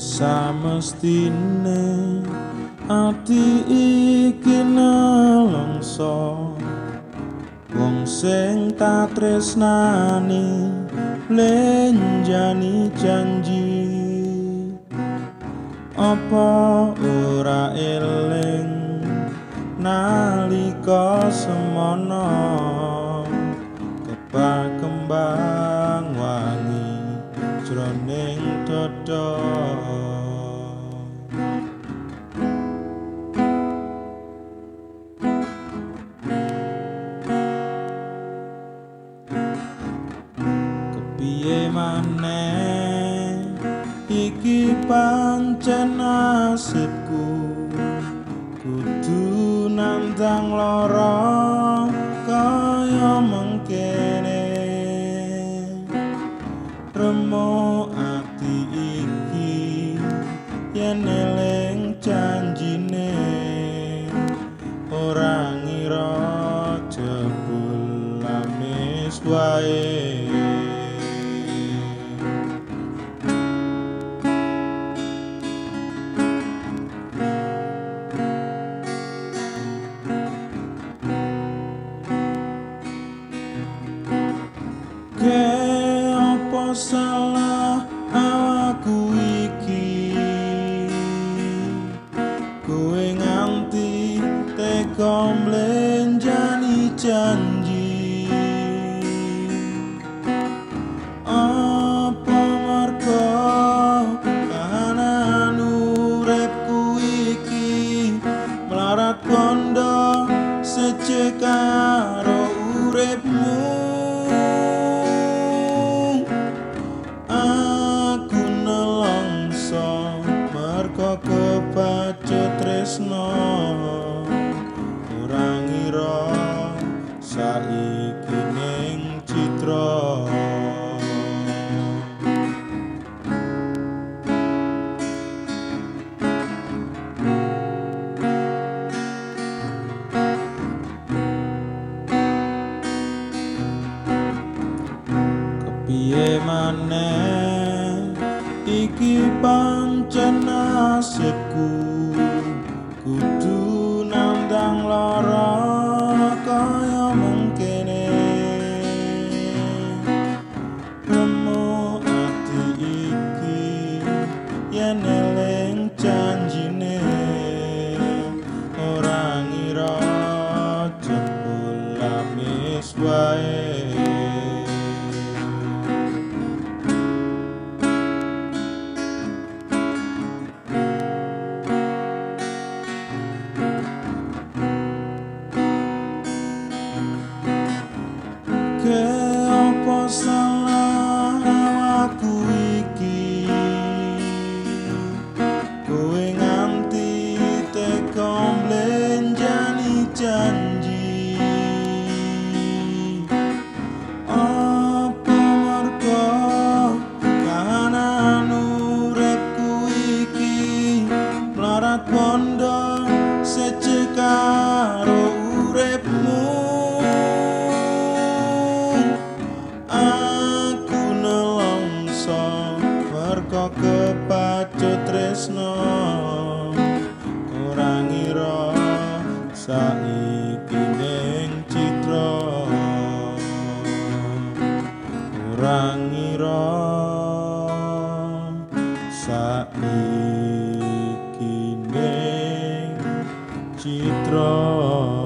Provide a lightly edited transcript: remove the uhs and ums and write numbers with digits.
Samestine ati iki nelongso wong sing tak tresnani lenjani janji apa ora eling nalika semono kebak kembang wangi jroning dada kepiye maneh iki pancen nasibku kudu nandang lara kaya mengkene remuk ati iki yen eling janjine ora ngira jebul lamis wae. Apa salah awakku iki kowe nganti tega mlenjani janji apa merga kahanan uripku iki melarat kondo secek karo uripmu. Kepacut tresno ora ngira saiki ning citra kepiye maneh iki pancen nasibku kudu nandang lara kaya mengkene remuk ati iki yen eling janjine ora ngira jebul lamis wae. Apa salah awakku iki kowe nganti tega mlenjani janji apa merga kahanan uripku iki melarat bondo secek karo uripmu. Kepacut tresno ora ngira saiki ning citra ora ngira saiki ning citra.